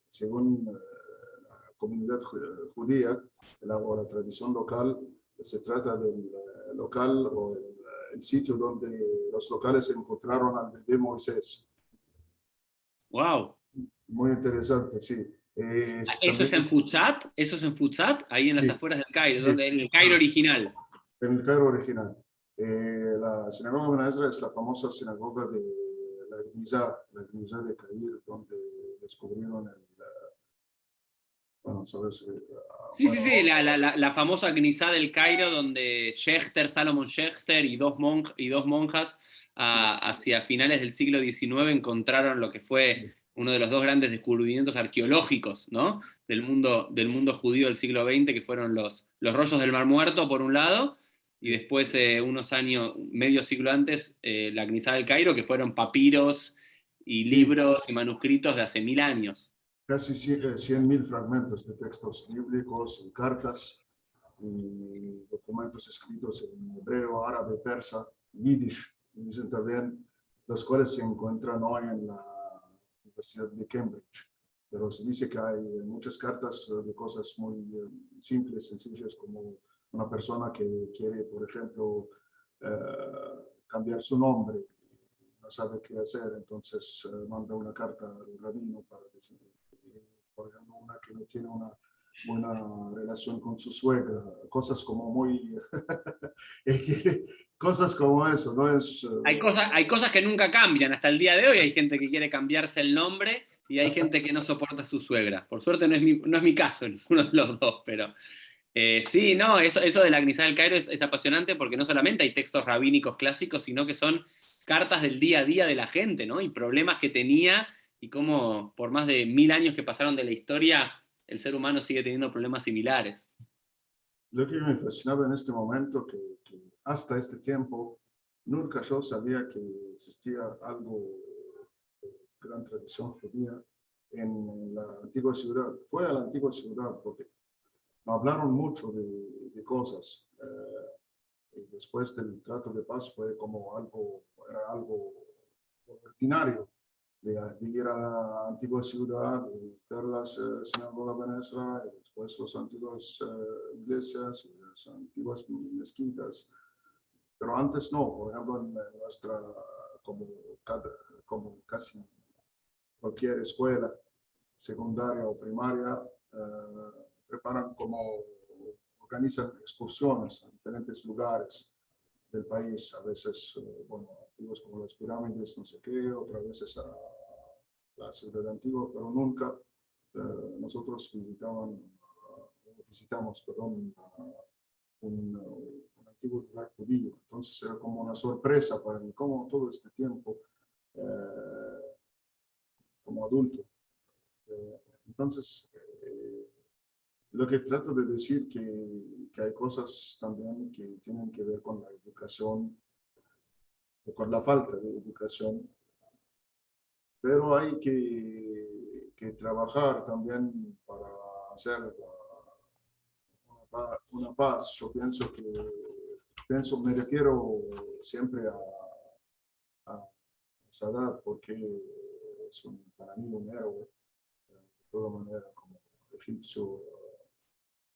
según la comunidad judía, la tradición local, se trata del local o el sitio donde los locales encontraron al bebé Moisés. Wow. Muy interesante, sí. ¿Eso es en Futsat? ¿Eso es en Futsat? Ahí en las Sí, afueras del Cairo, sí, donde, en el Cairo original. en el Cairo original. La sinagoga de Ben Ezra es la famosa sinagoga de la Gnizá de Cairo, donde descubrieron bueno, sabes, Sí, sí, sí, la famosa Gnizá del Cairo, donde Salomon Schechter y dos monjas hacia finales del siglo XIX encontraron lo que fue uno de los dos grandes descubrimientos arqueológicos, ¿no? Del mundo judío del siglo XX, que fueron los rollos del Mar Muerto, por un lado, y después, unos años, medio siglo antes, la Gnizá del Cairo, que fueron papiros y sí, libros y manuscritos de hace 1000 años. casi 100.000 fragmentos de textos bíblicos y cartas y documentos escritos en hebreo, árabe, persa, yiddish, dicen también, los cuales se encuentran hoy en la Universidad de Cambridge. Pero se dice que hay muchas cartas de cosas muy simples, sencillas, como una persona que quiere, por ejemplo, cambiar su nombre, no sabe qué hacer, entonces manda una carta al rabino para decir, por ejemplo, una que no tiene una buena relación con su suegra, cosas como muy, cosas como eso, ¿no? Hay cosas que nunca cambian, hasta el día de hoy hay gente que quiere cambiarse el nombre y hay gente que no soporta a su suegra. Por suerte no es mi caso, ninguno de los dos, pero sí, no, eso de la Gnizá del Cairo es apasionante porque no solamente hay textos rabínicos clásicos, sino que son cartas del día a día de la gente, ¿no? Y problemas que tenía y cómo por más de 1000 años que pasaron de la historia, el ser humano sigue teniendo problemas similares. Lo que me fascinaba en este momento, que hasta este tiempo nunca yo sabía que existía algo de gran tradición judía en la antigua ciudad. Fue a la antigua ciudad porque me hablaron mucho de cosas. Y después del trato de paz fue como era algo ordinario de ir a la antigua ciudad, de visitar las sinagogas de Ben Ezra, y después las antiguas iglesias y las antiguas mezquitas. Pero antes no, por ejemplo, en nuestra, como, como casi cualquier escuela secundaria o primaria, preparan como organizan excursiones a diferentes lugares del país, a veces, bueno, antiguos como las pirámides, no sé qué, otras veces a la ciudad antigua, pero nunca nosotros visitamos, perdón, un antiguo lugar judío. Entonces era como una sorpresa para mí, como todo este tiempo, como adulto. Entonces, lo que trato de decir que hay cosas también que tienen que ver con la educación o con la falta de educación, pero hay que trabajar también para hacer una paz. Yo me refiero siempre a Sadat porque es para mí un héroe, de toda manera, como egipcio,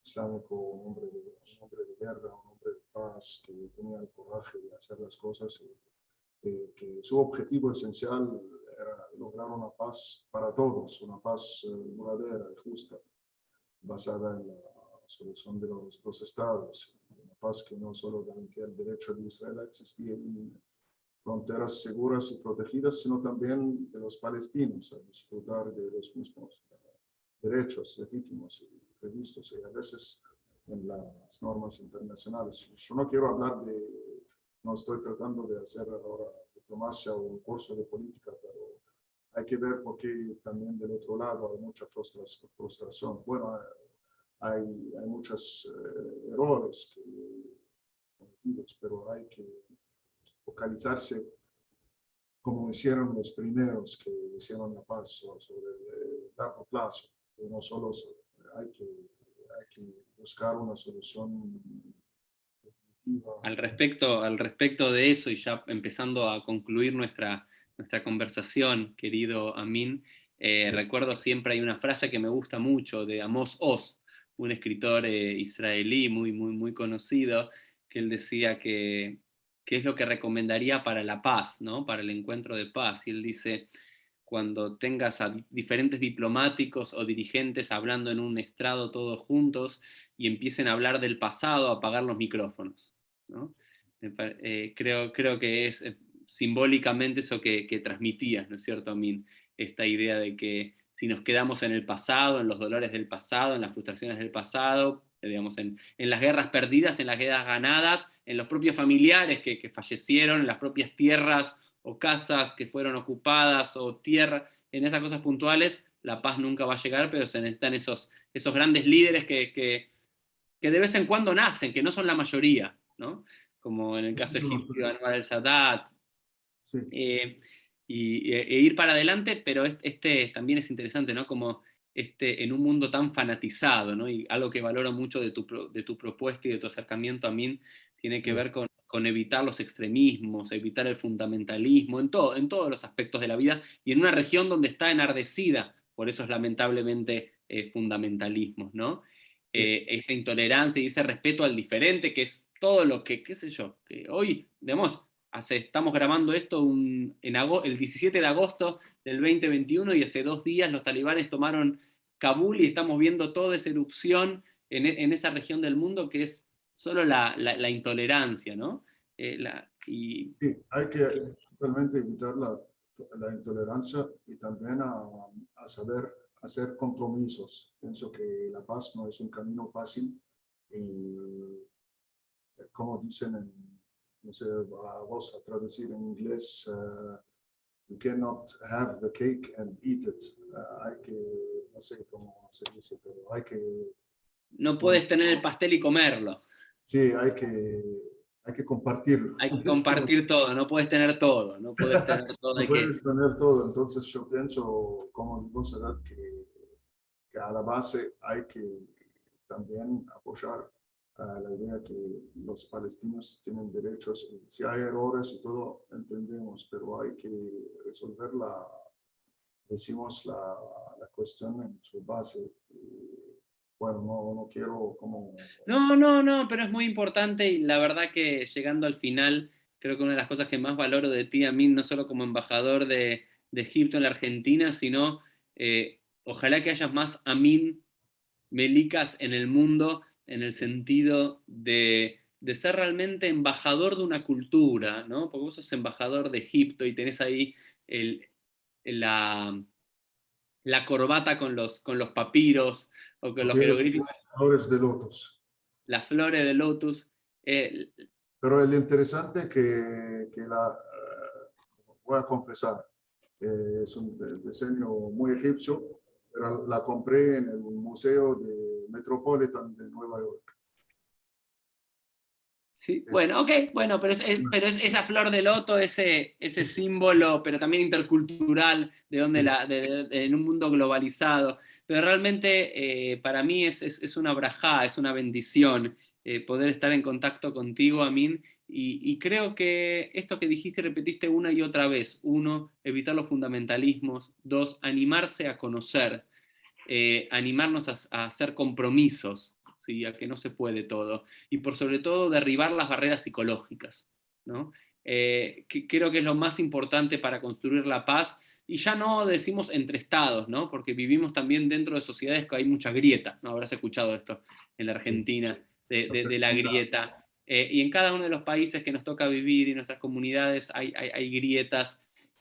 islámico, un hombre de guerra, un hombre de paz, que tenía el coraje de hacer las cosas, que su objetivo esencial era lograr una paz para todos, una paz duradera y justa, basada en la solución de los dos estados, una paz que no solo garantía el derecho de Israel a existir en fronteras seguras y protegidas, sino también de los palestinos a disfrutar de los mismos derechos legítimos y previstos y a veces en las normas internacionales. Yo no quiero hablar no estoy tratando de hacer ahora diplomacia o un curso de política, pero hay que ver porque también del otro lado hay mucha frustración. Bueno, hay muchos errores cometidos, pero hay que focalizarse como hicieron los primeros que hicieron la paz sobre el largo plazo. No solo hay que buscar una solución definitiva. Al respecto de eso, y ya empezando a concluir nuestra conversación, querido Amin, recuerdo siempre hay una frase que me gusta mucho de Amos Oz, un escritor israelí muy conocido, que él decía que es lo que recomendaría para la paz, ¿no? Para el encuentro de paz. Y él dice: cuando tengas a diferentes diplomáticos o dirigentes hablando en un estrado todos juntos y empiecen a hablar del pasado, a apagar los micrófonos, ¿no? Creo que es simbólicamente eso que transmitías, ¿no es cierto, Amin? Esta idea de que si nos quedamos en el pasado, en los dolores del pasado, en las frustraciones del pasado, digamos, en las guerras perdidas, en las guerras ganadas, en los propios familiares que fallecieron, en las propias tierras o casas que fueron ocupadas, o tierra, en esas cosas puntuales, la paz nunca va a llegar, pero se necesitan esos grandes líderes que de vez en cuando nacen, que no son la mayoría, ¿no? Como en el caso egipcio de Anwar el-Sadat, Sí. E ir para adelante, pero también es interesante, ¿no? Como en un mundo tan fanatizado, ¿no? Y algo que valoro mucho de tu propuesta y de tu acercamiento a mí tiene que ver con evitar los extremismos, evitar el fundamentalismo, en todos los aspectos de la vida, y en una región donde está enardecida por esos lamentablemente fundamentalismos, ¿no? Esa intolerancia y ese respeto al diferente, que es todo lo que, qué sé yo, que hoy, digamos, estamos grabando esto el 17 de agosto del 2021, y hace 2 días los talibanes tomaron Kabul y estamos viendo toda esa erupción en esa región del mundo que es solo la intolerancia, ¿no? Sí, hay que totalmente evitar la intolerancia y también a saber hacer compromisos. Pienso que la paz no es un camino fácil y, como dicen no sé, vamos a traducir en inglés, you cannot have the cake and eat it. Hay que, no sé cómo se dice, pero hay que... No puedes tener el pastel y comerlo. Sí, hay que compartirlo. Hay que compartir todo, no puedes tener todo, no puedes tener todo. No puedes tener todo, entonces yo pienso, como digo, que a la base hay que también apoyar la idea que los palestinos tienen derechos. Si hay errores y todo, entendemos, pero hay que resolver decimos, la cuestión en su base. Bueno, no quiero como... No, pero es muy importante, y la verdad que llegando al final, creo que una de las cosas que más valoro de ti, a mí, no solo como embajador de Egipto en la Argentina, sino ojalá que haya más Amin Melikas en el mundo, en el sentido de ser realmente embajador de una cultura, ¿no? Porque vos sos embajador de Egipto y tenés ahí la corbata con los papiros o con los jeroglíficos, Flores de lotos. las flores de lotus. Pero el interesante voy a confesar, es un diseño muy egipcio, pero la compré en el Museo de Metropolitan de Nueva York. Sí, bueno, ok, bueno, pero es esa flor de loto, ese símbolo, pero también intercultural, en un mundo globalizado. Pero realmente para mí es una brajá, es una bendición poder estar en contacto contigo, Amin, y creo que esto que dijiste y repetiste una y otra vez: 1, evitar los fundamentalismos; 2, animarse a conocer, animarnos a hacer compromisos, ¿sí? A que no se puede todo, y por sobre todo derribar las barreras psicológicas, ¿no? Creo que es lo más importante para construir la paz, y ya no decimos entre estados, ¿no? Porque vivimos también dentro de sociedades que hay mucha grieta, ¿no? Habrás escuchado esto en la Sí, Argentina, de la perfectamente. grieta. Y en cada uno de los países que nos toca vivir y nuestras comunidades hay grietas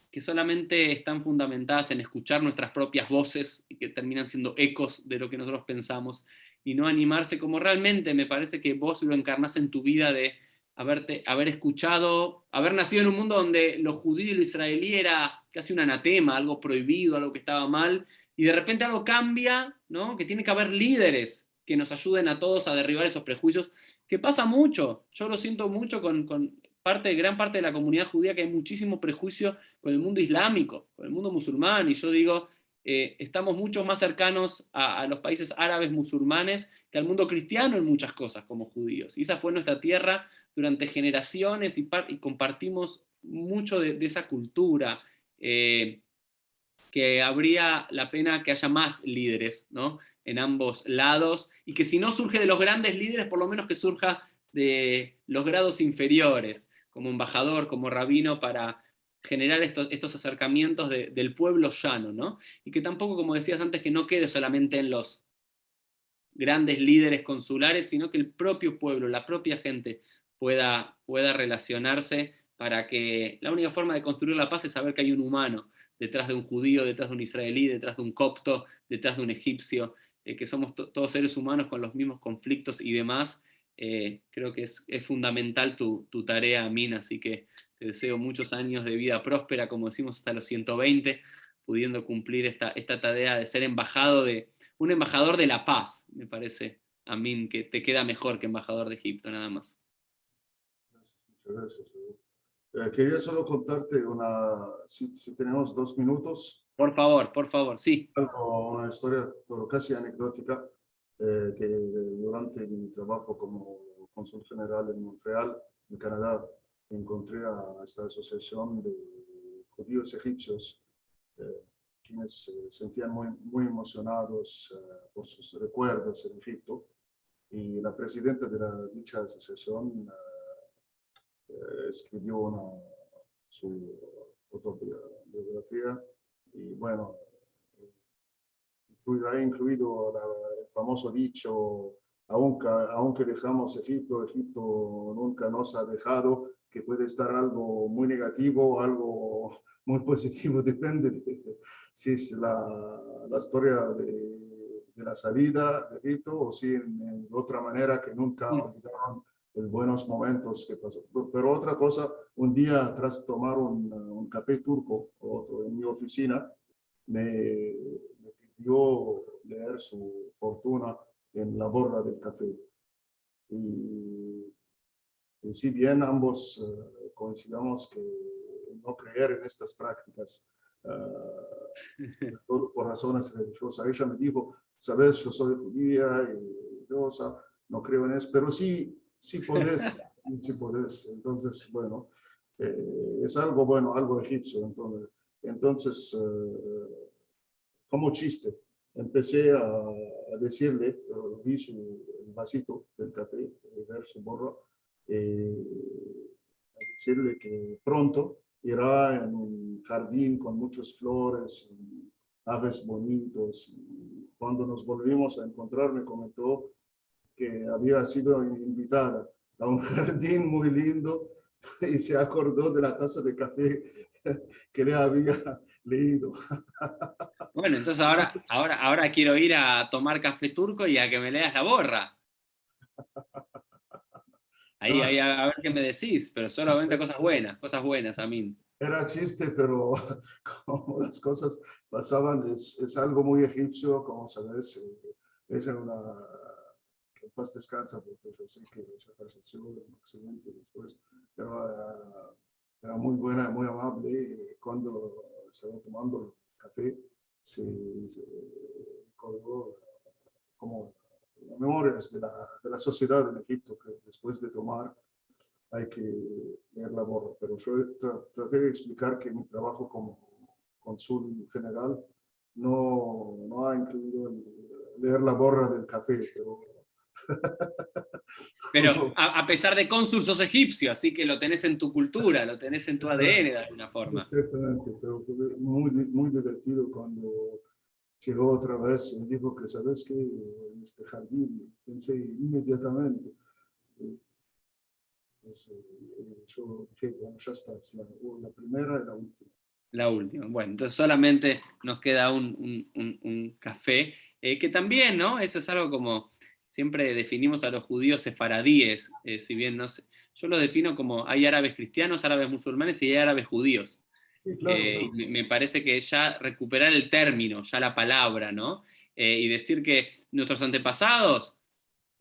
que solamente están fundamentadas en escuchar nuestras propias voces y que terminan siendo ecos de lo que nosotros pensamos y no animarse como realmente me parece que vos lo encarnás en tu vida de haber escuchado, haber nacido en un mundo donde lo judío y lo israelí era casi un anatema, algo prohibido, algo que estaba mal, y de repente algo cambia, ¿no? Que tiene que haber líderes que nos ayuden a todos a derribar esos prejuicios, que pasa mucho, yo lo siento mucho con gran parte de la comunidad judía, que hay muchísimo prejuicio con el mundo islámico, con el mundo musulmán, y yo digo, estamos mucho más cercanos a los países árabes musulmanes que al mundo cristiano en muchas cosas como judíos. Y esa fue nuestra tierra durante generaciones y compartimos mucho de esa cultura. Que habría la pena que haya más líderes, ¿no? En ambos lados, y que si no surge de los grandes líderes, por lo menos que surja de los grados inferiores, como embajador, como rabino, para generar estos acercamientos del pueblo llano, ¿no? Y que tampoco, como decías antes, que no quede solamente en los grandes líderes consulares, sino que el propio pueblo, la propia gente pueda relacionarse para que la única forma de construir la paz es saber que hay un humano detrás de un judío, detrás de un israelí, detrás de un copto, detrás de un egipcio, que somos todos seres humanos con los mismos conflictos y demás. Creo que es fundamental tu tarea, Amin, así que te deseo muchos años de vida próspera, como decimos, hasta los 120, pudiendo cumplir esta tarea de ser un embajador de la paz, me parece, Amin, que te queda mejor que embajador de Egipto, nada más. Muchas gracias. Quería solo contarte si tenemos 2 minutos, Por favor, sí. una historia pero casi anecdótica, que durante mi trabajo como cónsul general en Montreal, en Canadá, encontré a esta asociación de judíos egipcios, eh, quienes se sentían muy emocionados por sus recuerdos en Egipto. Y la presidenta de dicha asociación escribió su autobiografía y bueno, ha incluido el famoso dicho, aunque dejamos Egipto, Egipto nunca nos ha dejado, que puede estar algo muy negativo o algo muy positivo, depende de si es la historia de la salida de Egipto o si en otra manera que nunca olvidaron los buenos momentos que pasó. Pero otra cosa, un día tras tomar un café turco en mi oficina, me pidió leer su fortuna en la borra del café. Y, y si bien ambos coincidamos que no creer en estas prácticas por razones religiosas, ella me dijo, sabes, yo soy judía y religiosa, no creo en eso, pero sí podés, sí podés. Entonces, bueno, es algo bueno, algo egipcio. Entonces como chiste, empecé a decirle, vi el vasito del café, ver su borra, a decirle que pronto irá en un jardín con muchas flores, y aves bonitos. Y cuando nos volvimos a encontrar, me comentó que había sido invitada a un jardín muy lindo y se acordó de la taza de café que le había leído. Bueno, entonces ahora quiero ir a tomar café turco y a que me leas la borra. Ahí, No, ahí a ver qué me decís, pero solamente cosas buenas, Amin. era chiste, pero como las cosas pasaban, es algo muy egipcio, como sabes, es que en paz descansa, porque yo sé que ella falleció en un accidente después, pero era muy buena, muy amable, y cuando estaba tomando café, se recordó como memorias de la sociedad en Egipto, que después de tomar hay que leer la borra. Pero yo traté de explicar que mi trabajo como cónsul general no ha incluido leer la borra del café, pero Pero a pesar de cónsul sos egipcio, así que lo tenés en tu cultura, lo tenés en tu ADN de alguna forma. Exactamente, pero fue muy divertido cuando llegó otra vez y dijo que, ¿sabes qué? En este jardín, pensé inmediatamente. Pues, yo dije, bueno, ya está, es la primera y la última. La última. Bueno, entonces solamente nos queda un café, que también, ¿no? Eso es algo como siempre definimos a los judíos sefaradíes, si bien no sé, yo lo defino como hay árabes cristianos, árabes musulmanes y hay árabes judíos. Sí, claro, claro. Me parece que ya recuperar el término, ya la palabra, ¿no? Y decir que nuestros antepasados,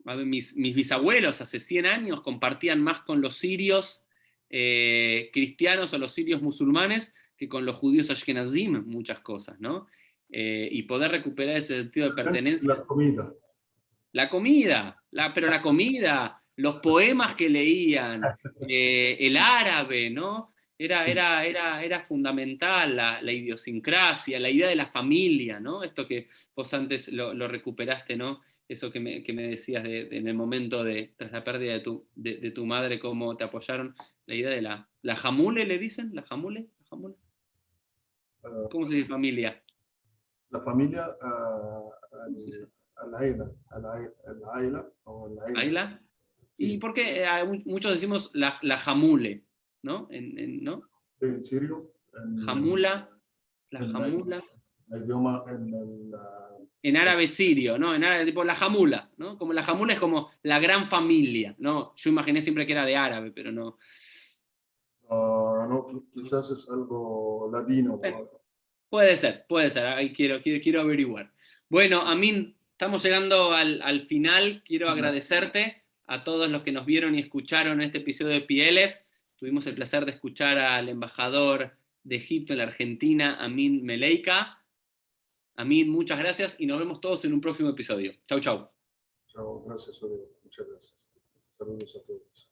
mis bisabuelos hace 100 años compartían más con los sirios cristianos o los sirios musulmanes que con los judíos ashkenazim, muchas cosas, ¿no? Y poder recuperar ese sentido de pertenencia. La comida. La comida, pero la comida, los poemas que leían, el árabe, ¿no? Sí. Era fundamental la idiosincrasia, la idea de la familia, ¿no? Esto que vos antes lo recuperaste, ¿no? Eso que me decías en el momento tras la pérdida de tu madre, cómo te apoyaron, la idea de la jamule, ¿le dicen? ¿La jamule? ¿La jamule? ¿Cómo se dice familia? La familia, ¿Cómo se dice? al-aila o al-aila. ¿Aila? ¿Y Sí. por qué muchos decimos la jamule, ¿no? ¿No? En sirio, Jamula, la en jamula. el idioma, en el, En árabe sirio, ¿no? En árabe tipo la jamula, ¿no? Como la jamula es como la gran familia, ¿no? Yo imaginé siempre que era de árabe, pero no. no, quizás es algo ladino o Eh, algo. puede ser, ahí quiero averiguar. Bueno, Amin, estamos llegando al final. Quiero agradecerte a todos los que nos vieron y escucharon este episodio de PLF. Tuvimos el placer de escuchar al embajador de Egipto en la Argentina, Amin Meleika. Amin, muchas gracias y nos vemos todos en un próximo episodio. Chau, chau. Chao, gracias, Oriol. Muchas gracias. Saludos a todos.